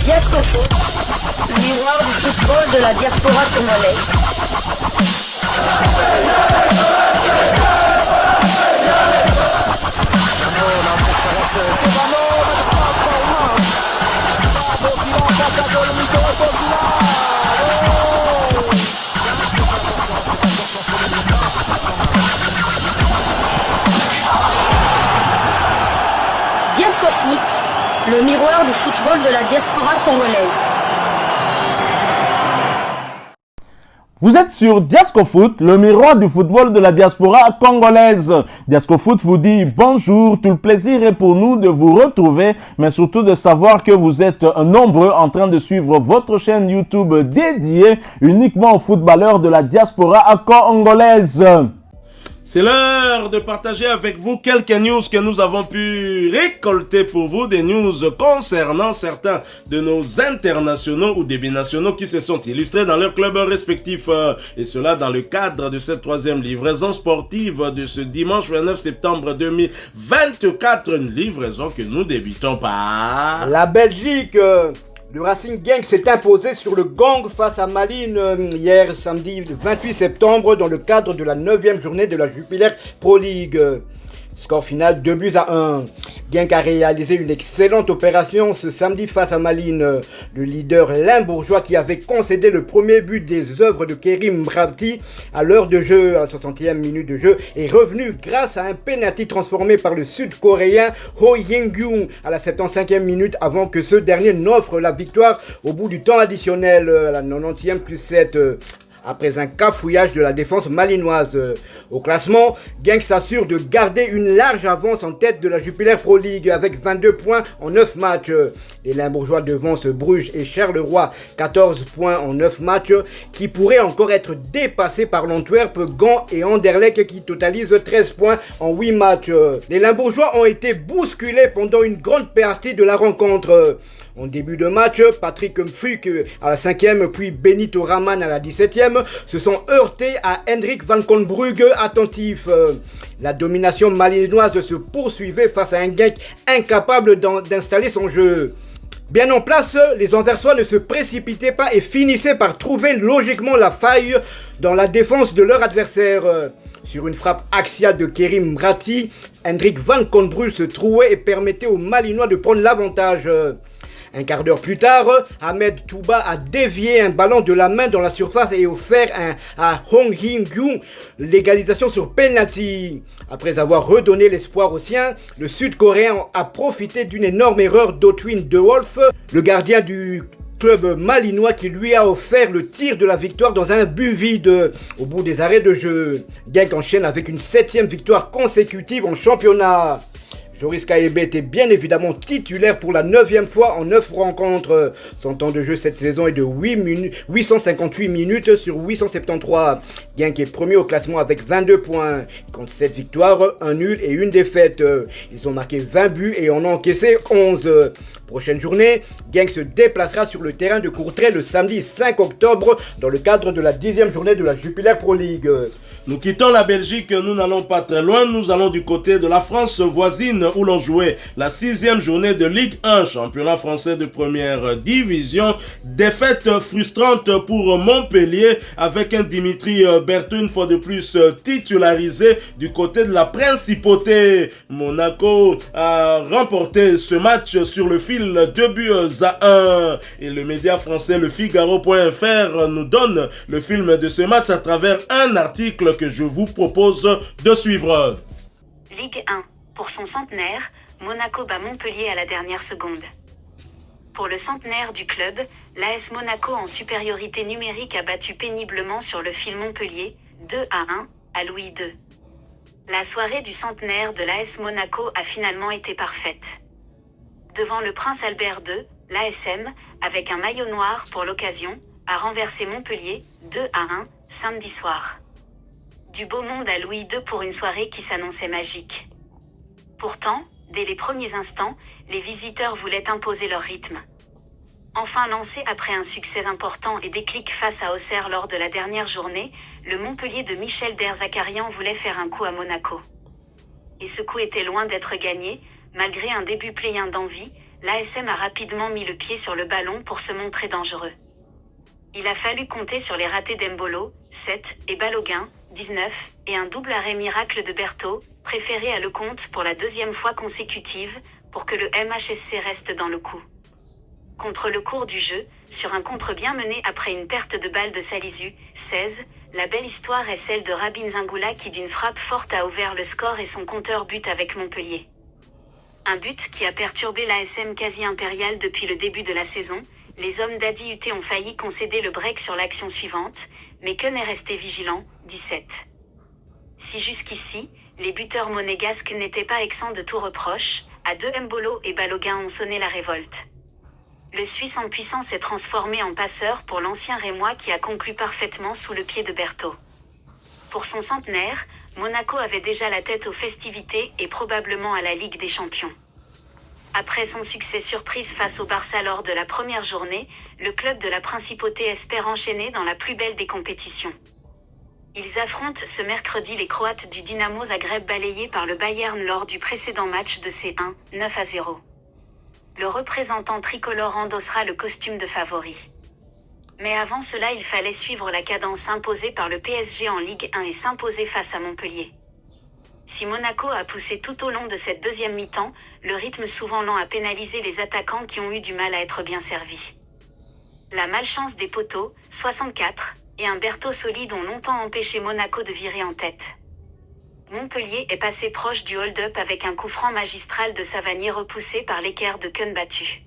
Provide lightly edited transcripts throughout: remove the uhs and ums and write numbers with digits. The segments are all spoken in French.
Diascofoot, le miroir du football de la diaspora congolaise. Diascofoot, le miroir du football de la diaspora congolaise. Vous êtes sur Diascofoot, le miroir du football de la diaspora congolaise. Diascofoot vous dit bonjour, tout le plaisir est pour nous de vous retrouver, mais surtout de savoir que vous êtes nombreux en train de suivre votre chaîne YouTube dédiée uniquement aux footballeurs de la diaspora congolaise. C'est l'heure de partager avec vous quelques news que nous avons pu récolter pour vous, des news concernant certains de nos internationaux ou des binationaux qui se sont illustrés dans leurs clubs respectifs. Et cela dans le cadre de cette troisième livraison sportive de ce dimanche 29 septembre 2024. Une livraison que nous débutons par la Belgique. Le Racing Genk s'est imposé sur le Gang face à Malines hier samedi 28 septembre dans le cadre de la 9e journée de la Jupiler Pro League. Score final 2-1. Genk a réalisé une excellente opération ce samedi face à Malines. Le leader limbourgeois qui avait concédé le premier but des œuvres de Kerim Mrabti à l'heure de jeu, à 60e minute de jeu, est revenu grâce à un penalty transformé par le sud-coréen Ho Ying-gyung à la 75e minute avant que ce dernier n'offre la victoire au bout du temps additionnel à la 90e plus 7. Après un cafouillage de la défense malinoise. Au classement, Genk s'assure de garder une large avance en tête de la Jupiler Pro League avec 22 points en 9 matchs. Les Limbourgeois devancent Bruges et Charleroi, 14 points en 9 matchs, qui pourraient encore être dépassés par l'Antwerp, Gand et Anderlecht qui totalisent 13 points en 8 matchs. Les Limbourgeois ont été bousculés pendant une grande partie de la rencontre. En début de match, Patrick Mfuk à la 5e puis Benito Raman à la 17e se sont heurtés à Hendrik van Conbrugge attentif. La domination malinoise se poursuivait face à un Genk incapable d'installer son jeu. Bien en place, les Anversois ne se précipitaient pas et finissaient par trouver logiquement la faille dans la défense de leur adversaire. Sur une frappe axiale de Kerim Mrabti, Hendrik van Conbrugge se trouait et permettait aux Malinois de prendre l'avantage. Un quart d'heure plus tard, Ahmed Touba a dévié un ballon de la main dans la surface et offert à Hong Ying-gyung l'égalisation sur penalty. Après avoir redonné l'espoir aux siens, le Sud-Coréen a profité d'une énorme erreur d'Otwin De Wolf, le gardien du club malinois qui lui a offert le tir de la victoire dans un but vide au bout des arrêts de jeu. Genk enchaîne avec une 7e victoire consécutive en championnat. Joris Kaebe était bien évidemment titulaire pour la 9e fois en 9 rencontres. Son temps de jeu cette saison est de 858 minutes sur 873. Genk est premier au classement avec 22 points. Il compte 7 victoires, 1 nul et 1 défaite. Ils ont marqué 20 buts et en ont encaissé 11. Prochaine journée, Genk se déplacera sur le terrain de Courtrai le samedi 5 octobre dans le cadre de la 10e journée de la Jupiler Pro League. Nous quittons la Belgique, nous n'allons pas très loin, nous allons du côté de la France voisine où l'on jouait la 6e journée de Ligue 1, championnat français de première division. Défaite frustrante pour Montpellier avec un Dimitri Berthoud une fois de plus titularisé du côté de la principauté. Monaco a remporté ce match sur le fil 2-1 et le média français Le Figaro.fr nous donne le film de ce match à travers un article que je vous propose de suivre. Ligue 1. Pour son centenaire, Monaco bat Montpellier à la dernière seconde. Pour le centenaire du club, l'AS Monaco en supériorité numérique a battu péniblement sur le fil Montpellier, 2-1 à Louis II. La soirée du centenaire de l'AS Monaco a finalement été parfaite. Devant le Prince Albert II, l'ASM, avec un maillot noir pour l'occasion, a renversé Montpellier, 2-1 samedi soir. Du beau monde à Louis II pour une soirée qui s'annonçait magique. Pourtant, dès les premiers instants, les visiteurs voulaient imposer leur rythme. Enfin lancé après un succès important et déclic face à Auxerre lors de la dernière journée, le Montpellier de Michel Derzakarian voulait faire un coup à Monaco. Et ce coup était loin d'être gagné, malgré un début plein d'envie, l'ASM a rapidement mis le pied sur le ballon pour se montrer dangereux. Il a fallu compter sur les ratés d'Embolo, 7, et Balogun, 19, et un double arrêt miracle de Berthaud, préféré à Lecomte pour la deuxième fois consécutive, pour que le MHSC reste dans le coup. Contre le cours du jeu, sur un contre bien mené après une perte de balle de Salisu, 16, la belle histoire est celle de Rabin Zingula qui d'une frappe forte a ouvert le score et son compteur but avec Montpellier. Un but qui a perturbé l'ASM quasi impériale depuis le début de la saison. Les hommes d'Adi UT ont failli concéder le break sur l'action suivante, mais Keun est resté vigilant, 17. Si jusqu'ici, les buteurs monégasques n'étaient pas exempts de tout reproche, à deux Mbolo et Balogun ont sonné la révolte. Le Suisse en puissance est transformé en passeur pour l'ancien Rémois qui a conclu parfaitement sous le pied de Berthaud. Pour son centenaire, Monaco avait déjà la tête aux festivités et probablement à la Ligue des Champions. Après son succès surprise face au Barça lors de la première journée, le club de la Principauté espère enchaîner dans la plus belle des compétitions. Ils affrontent ce mercredi les Croates du Dynamo Zagreb balayés par le Bayern lors du précédent match de C1, 9-0. Le représentant tricolore endossera le costume de favori. Mais avant cela, il fallait suivre la cadence imposée par le PSG en Ligue 1 et s'imposer face à Montpellier. Si Monaco a poussé tout au long de cette deuxième mi-temps, le rythme souvent lent a pénalisé les attaquants qui ont eu du mal à être bien servis. La malchance des poteaux, 64, et un Berthaud solide ont longtemps empêché Monaco de virer en tête. Montpellier est passé proche du hold-up avec un coup franc magistral de Savanier repoussé par l'équerre de Keun battu.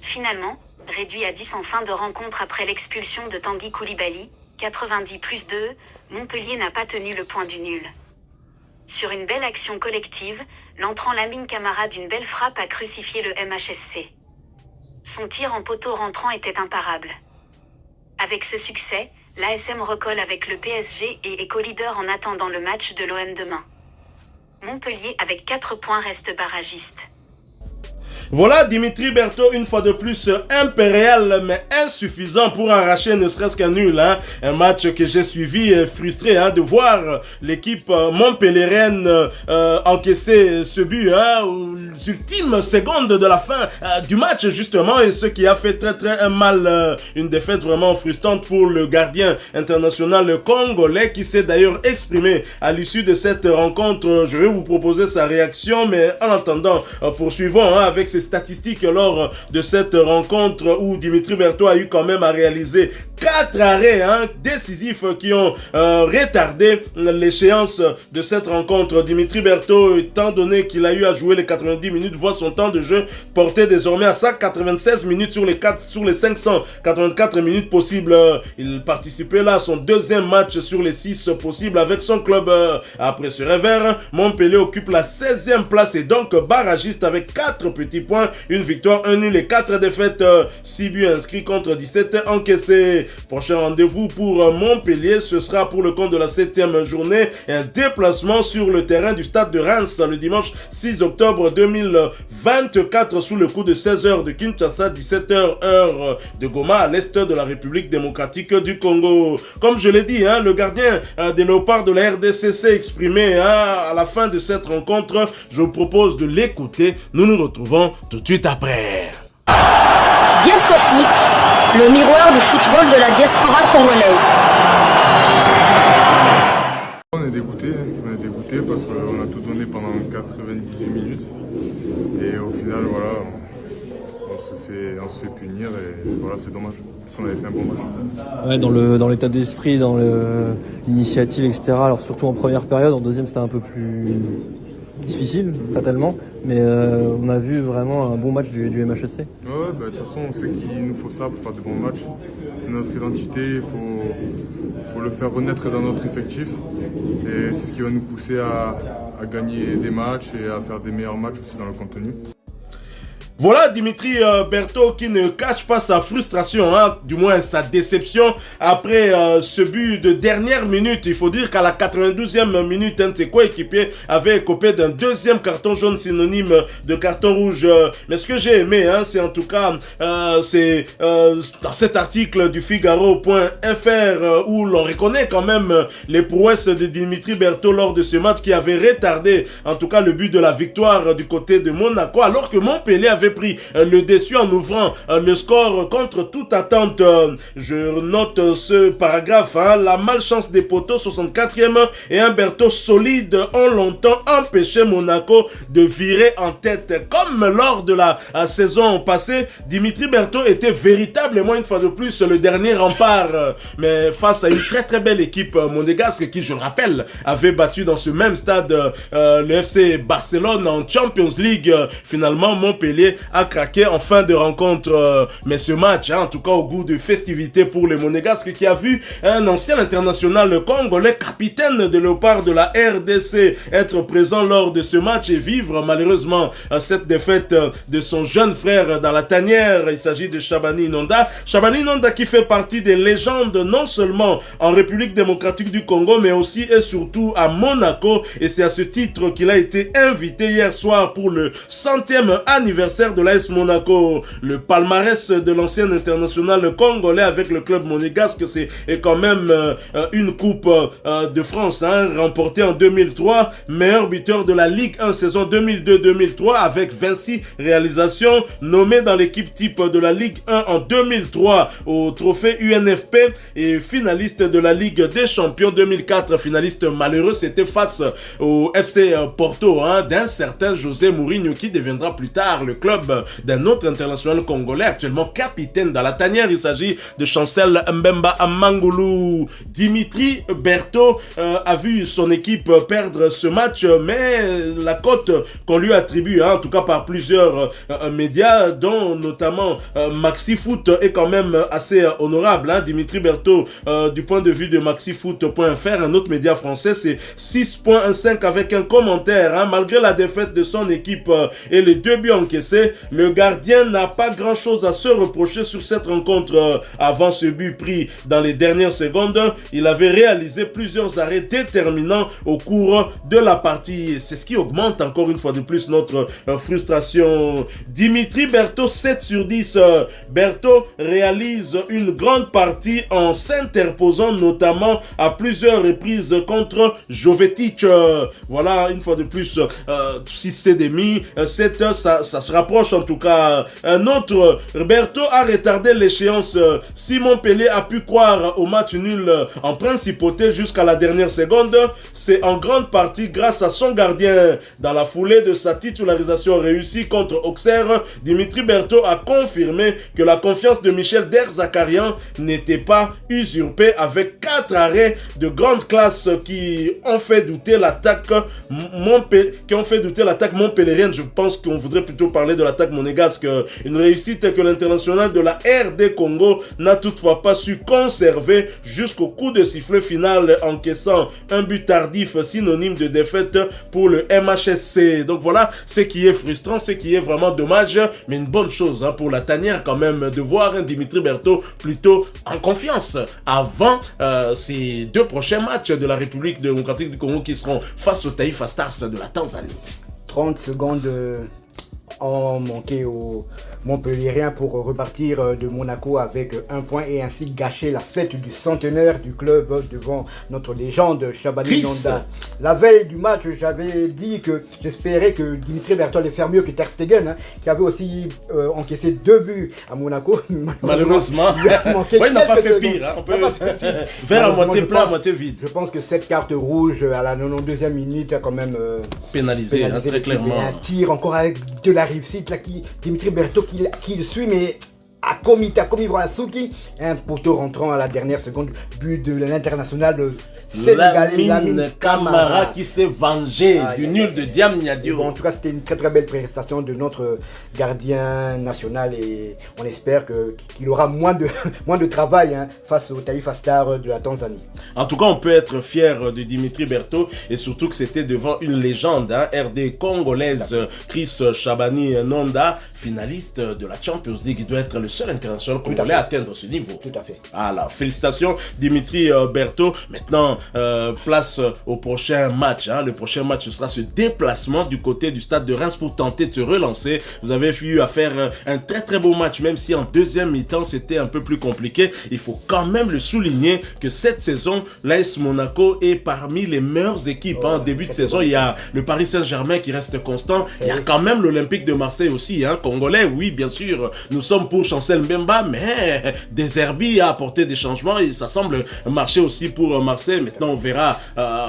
Finalement, réduit à 10 en fin de rencontre après l'expulsion de Tanguy Koulibaly, 90+2, Montpellier n'a pas tenu le point du nul. Sur une belle action collective, l'entrant Lamine Camara d'une belle frappe a crucifié le MHSC. Son tir en poteau rentrant était imparable. Avec ce succès, l'ASM recolle avec le PSG et est co-leader en attendant le match de l'OM demain. Montpellier avec 4 points reste barragiste. Voilà Dimitri Berthaud, une fois de plus impérial mais insuffisant pour arracher ne serait-ce qu'un nul. Un match que j'ai suivi frustré de voir l'équipe montpelliéraine encaisser ce but aux ultimes secondes de la fin du match justement, et ce qui a fait très mal, une défaite vraiment frustrante pour le gardien international congolais qui s'est d'ailleurs exprimé à l'issue de cette rencontre. Je vais vous proposer sa réaction, mais en attendant poursuivons avec ses statistiques lors de cette rencontre où Dimitri Berthaud a eu quand même à réaliser 4 arrêts décisifs qui ont retardé l'échéance de cette rencontre. Dimitri Berthaud, étant donné qu'il a eu à jouer les 90 minutes, voit son temps de jeu porté désormais à 196 minutes sur les 584 minutes possibles. Il participait là à son deuxième match sur les 6 possibles avec son club. Après ce revers, Montpellier occupe la 16e place et donc barragiste avec 4 petits points, une victoire, un nul et 4 défaites, 6 buts inscrits contre 17 encaissés. Prochain rendez-vous pour Montpellier, ce sera pour le compte de la 7e journée, un déplacement sur le terrain du stade de Reims le dimanche 6 octobre 2024 sous le coup de 16h de Kinshasa, 17h heure de Goma à l'est de la République démocratique du Congo. Comme je l'ai dit, le gardien des Léopards de la RDC s'est exprimé à la fin de cette rencontre. Je vous propose de l'écouter. Nous nous retrouvons tout de suite après. Diasco Foot, le miroir du football de la diaspora congolaise. On est dégoûté parce qu'on a tout donné pendant 98 minutes et au final voilà, on se fait punir et voilà, c'est dommage parce qu'on avait fait un bon match. Ouais, dans l'état d'esprit, dans l'initiative, etc. Alors surtout en première période, en deuxième c'était un peu plus difficile, fatalement, mais on a vu vraiment un bon match du MHSC. Ouais, de toute façon, on sait qu'il nous faut ça pour faire de bons matchs. C'est notre identité, il faut le faire renaître dans notre effectif. Et c'est ce qui va nous pousser à gagner des matchs et à faire des meilleurs matchs aussi dans le contenu. Voilà Dimitri Berthaud qui ne cache pas sa frustration, du moins sa déception après ce but de dernière minute. Il faut dire qu'à la 92e minute, un de ses coéquipiers avait écopé d'un deuxième carton jaune synonyme de carton rouge. Mais ce que j'ai aimé, c'est en tout cas, c'est dans cet article du Figaro.fr où l'on reconnaît quand même les prouesses de Dimitri Berthaud lors de ce match qui avait retardé en tout cas le but de la victoire du côté de Monaco, alors que Montpellier avait avait pris le dessus en ouvrant le score contre toute attente. Je note ce paragraphe, la malchance des poteaux, 64e, et un Berthaud solide ont longtemps empêché Monaco de virer en tête. Comme lors de la saison passée, Dimitri Berthaud était véritablement une fois de plus le dernier rempart, mais face à une très belle équipe monégasque qui, je le rappelle, avait battu dans ce même stade le FC Barcelone en Champions League. Finalement, Montpellier a craqué en fin de rencontre, mais ce match, en tout cas au goût de festivité pour les monégasques, qui a vu un ancien international congolais, capitaine de Léopard de la RDC, être présent lors de ce match et vivre malheureusement cette défaite de son jeune frère dans la tanière. Il s'agit de Chabani Inonda. Chabani Inonda qui fait partie des légendes non seulement en République démocratique du Congo, mais aussi et surtout à Monaco, et c'est à ce titre qu'il a été invité hier soir pour le 100e anniversaire de l'AS Monaco. Le palmarès de l'ancien international congolais avec le club monégasque, c'est quand même une coupe de France remportée en 2003, meilleur buteur de la Ligue 1 saison 2002-2003 avec 26 réalisations, nommé dans l'équipe type de la Ligue 1 en 2003 au trophée UNFP et finaliste de la Ligue des Champions 2004. Finaliste malheureux, c'était face au FC Porto d'un certain José Mourinho qui deviendra plus tard le club d'un autre international congolais actuellement capitaine dans la tanière. Il s'agit de Chancel Mbemba Amangoulou. Dimitri Berthaud a vu son équipe perdre ce match, mais la cote qu'on lui attribue, en tout cas par plusieurs médias, dont notamment Maxi Foot, est quand même assez honorable. Dimitri Berthaud, du point de vue de maxifoot.fr, un autre média français, c'est 6.15 avec un commentaire. Malgré la défaite de son équipe et les 2 buts encaissés, le gardien n'a pas grand chose à se reprocher sur cette rencontre. Avant ce but pris dans les dernières secondes, il avait réalisé plusieurs arrêts déterminants au cours de la partie. C'est ce qui augmente encore une fois de plus notre frustration. Dimitri Berthaud, 7 sur 10. Berthaud réalise une grande partie en s'interposant notamment à plusieurs reprises contre Jovetic. Voilà, une fois de plus, 6,5, 7, ça se rapproche en tout cas. Un autre, Berthaud a retardé l'échéance. Si Montpellier a pu croire au match nul en principauté jusqu'à la dernière seconde, c'est en grande partie grâce à son gardien. Dans la foulée de sa titularisation réussie contre Auxerre, Dimitri Berthaud a confirmé que la confiance de Michel Derzakarian n'était pas usurpée avec 4 arrêts de grande classe qui ont fait douter l'attaque montpelliéraine. Je pense qu'on voudrait plutôt parler de l'attaque monégasque. Une réussite que l'international de la RD Congo n'a toutefois pas su conserver jusqu'au coup de sifflet final, encaissant un but tardif synonyme de défaite pour le MHSC. Donc voilà ce qui est frustrant, ce qui est vraiment dommage, mais une bonne chose pour la tanière quand même de voir un Dimitri Berthaud plutôt en confiance avant ces 2 prochains matchs de la République démocratique du Congo qui seront face au Taifa Stars de la Tanzanie. 30 secondes ont manqué au Montpellierien pour repartir de Monaco avec 1 point et ainsi gâcher la fête du centenaire du club devant notre légende Chabani Inonda. La veille du match, j'avais dit que j'espérais que Dimitri Berthaud allait faire mieux que Ter Stegen, qui avait aussi encaissé 2 buts à Monaco. Malheureusement, il n'a pas fait pire. On peut faire à moitié plein, à moitié vide. Je pense que cette carte rouge à la 92e minute a quand même pénalisé très clairement. Un tir encore avec de la réussite là, Dimitri Berthaud qui le suit, mais a commis Vrasuki, un poteau rentrant à la dernière seconde, but de l'international sénégalais Lamine Camara qui s'est vengé du nul de Diam Niadio. En tout cas, c'était une très belle prestation de notre gardien national et on espère qu'il aura moins de travail face au Taifa Stars de la Tanzanie. En tout cas, on peut être fier de Dimitri Berthaud et surtout que c'était devant une légende RD congolaise, Chris Chabani Inonda, finaliste de la Champions League. Il doit être le le seul international congolais à atteindre ce niveau. Tout à fait. Alors, félicitations Dimitri Berthaud. Maintenant, place au prochain match. Le prochain match, ce sera ce déplacement du côté du stade de Reims pour tenter de se relancer. Vous avez eu à faire un très très beau match, même si en deuxième mi-temps, c'était un peu plus compliqué. Il faut quand même le souligner que cette saison, l'AS Monaco est parmi les meilleures équipes. En début de saison, il y a le Paris Saint-Germain qui reste constant. Il y a quand même l'Olympique de Marseille aussi, congolais. Oui, bien sûr, nous sommes pour Chancel Mbemba, mais Deserbi a apporté des changements et ça semble marcher aussi pour Marseille. Maintenant, on verra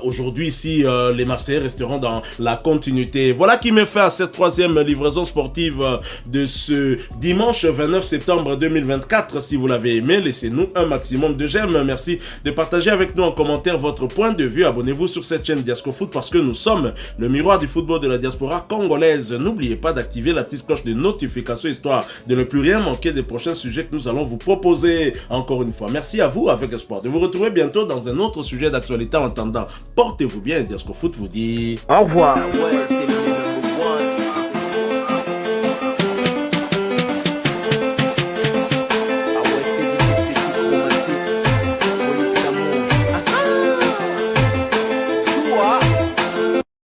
aujourd'hui si les Marseillais resteront dans la continuité. Voilà qui met fin à cette troisième livraison sportive de ce dimanche 29 septembre 2024. Si vous l'avez aimé, laissez-nous un maximum de j'aime. Merci de partager avec nous en commentaire votre point de vue. Abonnez-vous sur cette chaîne Diasco Foot parce que nous sommes le miroir du football de la diaspora congolaise. N'oubliez pas d'activer la petite cloche de notification histoire de ne plus rien manquer des prochains sujets que nous allons vous proposer. Encore une fois, merci à vous avec espoir de vous retrouver bientôt dans un autre sujet d'actualité. En attendant, portez-vous bien et Diasco Foot vous dit au revoir.